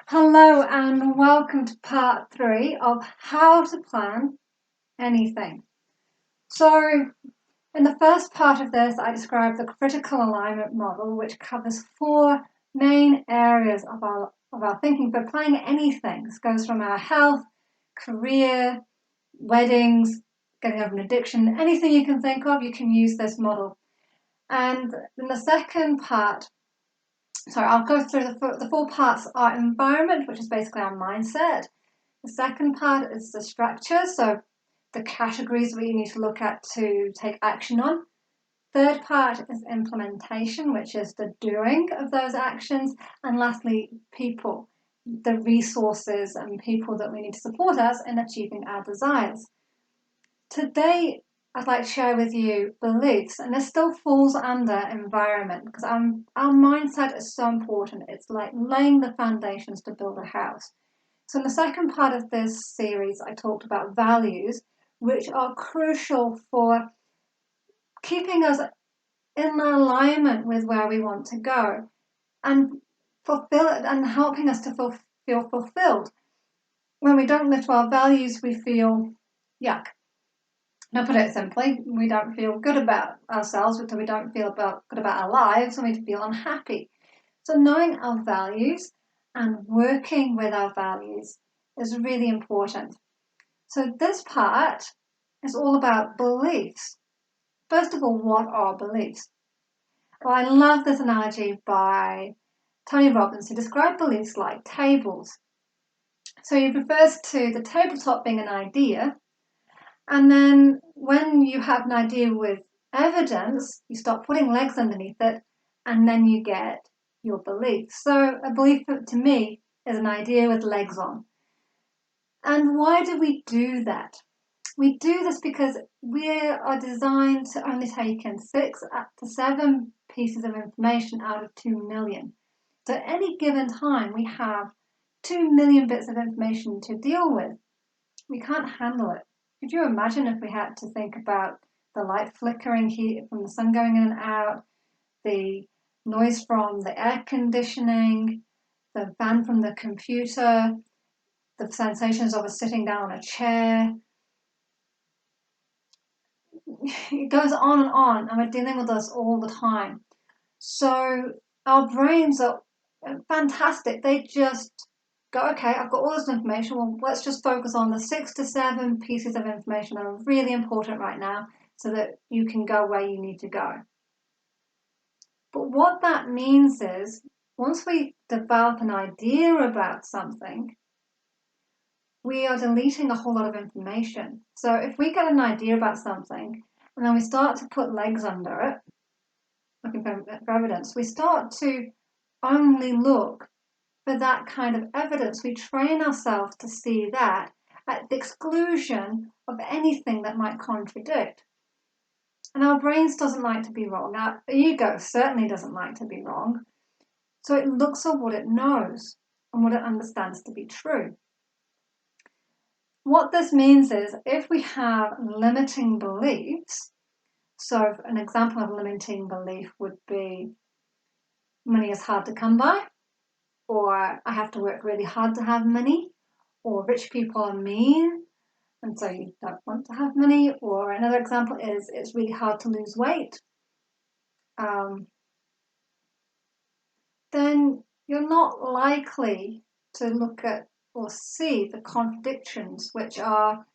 Hello and welcome to part 3 of how to plan anything. So in the first part of this, I described the critical alignment model, which covers 4 main areas of our thinking for planning anything. This goes from our health, career, weddings, getting over an addiction, anything you can think of, you can use this model. And in the second part, I'll go through the 4 parts are environment, which is basically our mindset. The second part is the structure, so the categories we need to look at to take action on. Third part is implementation, which is the doing of those actions. And lastly, people, the resources and people that we need to support us in achieving our desires. Today, I'd like to share with you beliefs, and this still falls under environment because our mindset is so important. It's like laying the foundations to build a house. So in the second part of this series, I talked about values, which are crucial for keeping us in alignment with where we want to go and helping us to feel fulfilled. When we don't live to our values, we feel yuck. Now, put it simply, we don't feel good about ourselves, so we don't feel good about our lives, and we feel unhappy. So knowing our values and working with our values is really important. So this part is all about beliefs. First of all, what are beliefs? Well, I love this analogy by Tony Robbins, who described beliefs like tables. So he refers to the tabletop being an idea, and then when you have an idea with evidence, you start putting legs underneath it, and then you get your belief. So a belief to me is an idea with legs on. And why do we do that? We do this because we are designed to only take in 6 to 7 pieces of information out of 2 million. So at any given time, we have 2 million bits of information to deal with. We can't handle it. Could you imagine if we had to think about the light flickering heat from the sun going in and out, the noise from the air conditioning, the fan from the computer, the sensations of us sitting down on a chair? It goes on, and we're dealing with this all the time. So our brains are fantastic. They just go, okay, I've got all this information. Well, let's just focus on the 6 to 7 pieces of information that are really important right now so that you can go where you need to go. But what that means is once we develop an idea about something, we are deleting a whole lot of information. So if we get an idea about something and then we start to put legs under it, looking for evidence, we start to only look for that kind of evidence. We train ourselves to see that at the exclusion of anything that might contradict. And our brains doesn't like to be wrong. Our ego certainly doesn't like to be wrong. So it looks at what it knows and what it understands to be true. What this means is if we have limiting beliefs, so an example of a limiting belief would be money is hard to come by, or I have to work really hard to have money, or rich people are mean, and so you don't want to have money, or another example is it's really hard to lose weight, then you're not likely to look at or see the contradictions, which are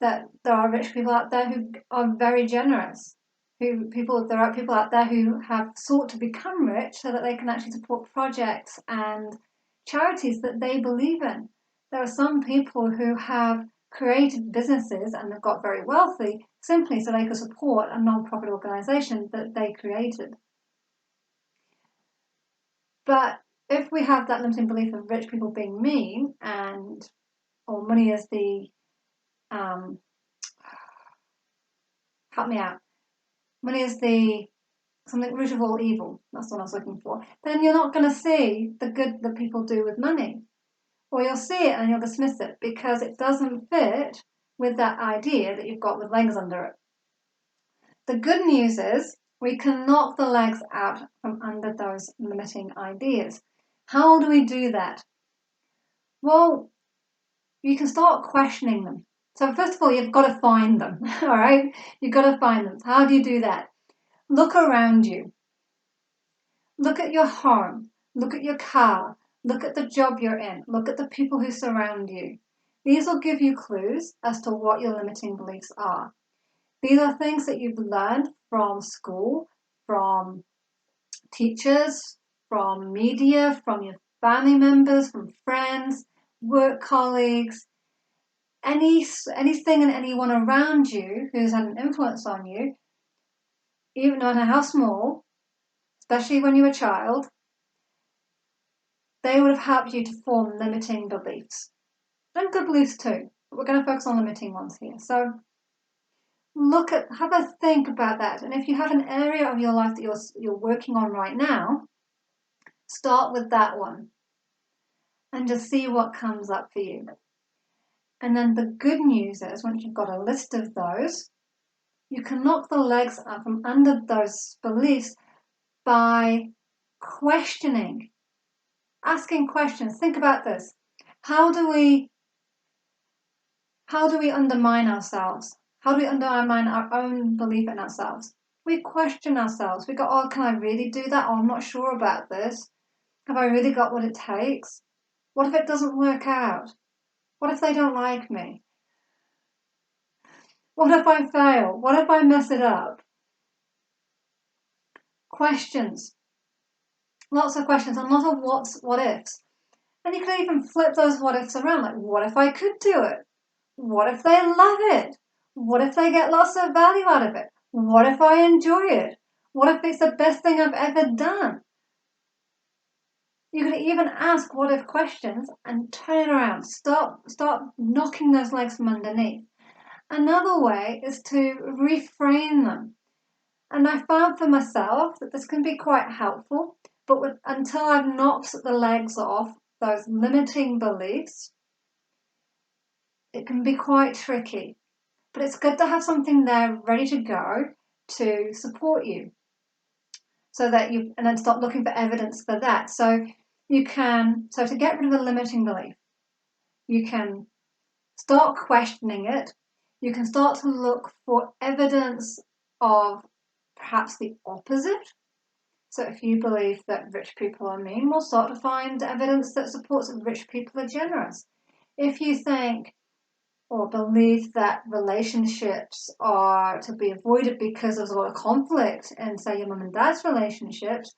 that there are rich people out there who are very generous. There are people out there who have sought to become rich so that they can actually support projects and charities that they believe in. There are some people who have created businesses and have got very wealthy simply so they could support a non-profit organization that they created. But if we have that limiting belief of rich people being mean or money is the help me out. Money is the something root of all evil. That's what I was looking for. Then you're not going to see the good that people do with money. Or you'll see it and you'll dismiss it because it doesn't fit with that idea that you've got with legs under it. The good news is we can knock the legs out from under those limiting ideas. How do we do that? Well, you can start questioning them. So first of all, you've got to find them, all right? You've got to find them. How do you do that? Look around you. Look at your home. Look at your car. Look at the job you're in. Look at the people who surround you. These will give you clues as to what your limiting beliefs are. These are things that you've learned from school, from teachers, from media, from your family members, from friends, work colleagues, anything and anyone around you who's had an influence on you, even no matter how small, especially when you were a child, they would have helped you to form limiting beliefs. And good beliefs too, but we're going to focus on limiting ones here. So have a think about that. And if you have an area of your life that you're working on right now, start with that one and just see what comes up for you. And then the good news is, once you've got a list of those, you can knock the legs out from under those beliefs by questioning, asking questions. Think about this. How do we undermine ourselves? How do we undermine our own belief in ourselves? We question ourselves. We go, oh, can I really do that? Oh, I'm not sure about this. Have I really got what it takes? What if it doesn't work out? What if they don't like me? What if I fail? What if I mess it up? Questions. Lots of questions and lots of what ifs. And you can even flip those what ifs around. Like, what if I could do it? What if they love it? What if they get lots of value out of it? What if I enjoy it? What if it's the best thing I've ever done? You can even ask what if questions and turn it around. Stop knocking those legs from underneath. Another way is to reframe them. And I found for myself that this can be quite helpful, but until I've knocked the legs off those limiting beliefs, it can be quite tricky. But it's good to have something there ready to go to support you. And then stop looking for evidence for that. So to get rid of a limiting belief, you can start questioning it. You can start to look for evidence of perhaps the opposite. So if you believe that rich people are mean, we'll start to find evidence that supports that rich people are generous. If you think or believe that relationships are to be avoided because there's a lot of conflict in, say, your mum and dad's relationships,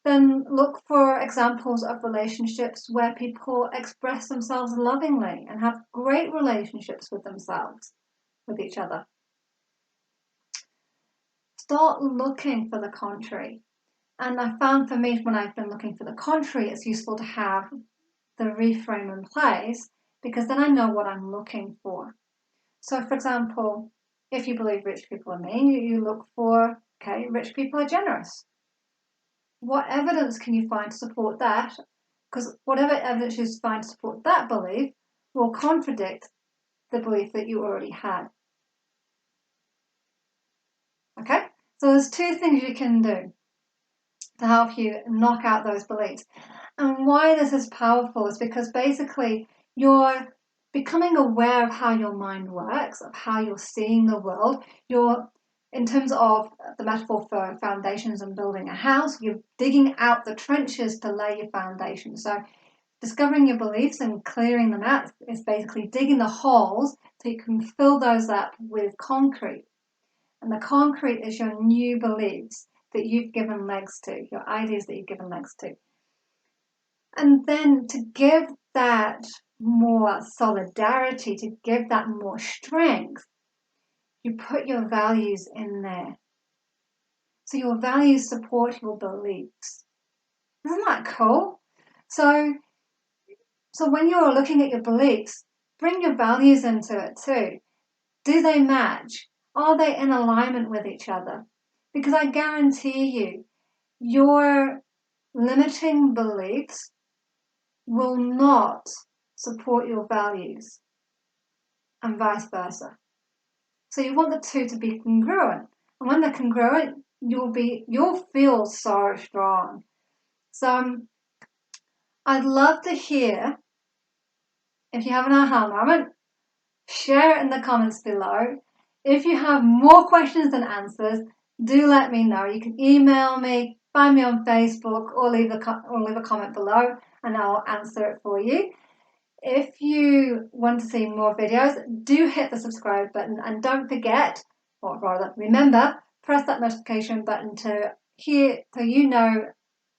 then look for examples of relationships where people express themselves lovingly and have great relationships with themselves, with each other. Start looking for the contrary. And I found for me, when I've been looking for the contrary, it's useful to have the reframe in place because then I know what I'm looking for. So, for example, if you believe rich people are mean, you look for, okay, rich people are generous. What evidence can you find to support that? Because whatever evidence you find to support that belief will contradict the belief that you already had. Okay? So there's two things you can do to help you knock out those beliefs. And why this is powerful is because basically you're becoming aware of how your mind works, of how you're seeing the world. In terms of the metaphor for foundations and building a house, you're digging out the trenches to lay your foundation. So discovering your beliefs and clearing them out is basically digging the holes so you can fill those up with concrete. And the concrete is your new beliefs that you've given legs to, your ideas that you've given legs to. And then to give that more solidarity, to give that more strength, you put your values in there. So your values support your beliefs. Isn't that cool? So when you're looking at your beliefs, bring your values into it too. Do they match? Are they in alignment with each other? Because I guarantee you, your limiting beliefs will not support your values and vice versa. So you want the two to be congruent. And when they're congruent, you'll feel so strong. So I'd love to hear If you have an aha moment, share it in the comments below. If you have more questions than answers, do let me know. You can email me, find me on Facebook, or leave a comment below and I'll answer it for you. If you want to see more videos, do hit the subscribe button and don't forget, or rather remember, press that notification button to hear so you know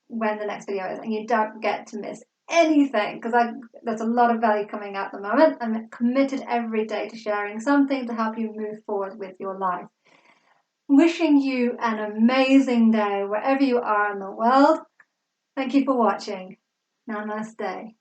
when the next video is and you don't get to miss anything, because there's a lot of value coming out at the moment. I'm committed every day to sharing something to help you move forward with your life. Wishing you an amazing day wherever you are in the world. Thank you for watching. Namaste.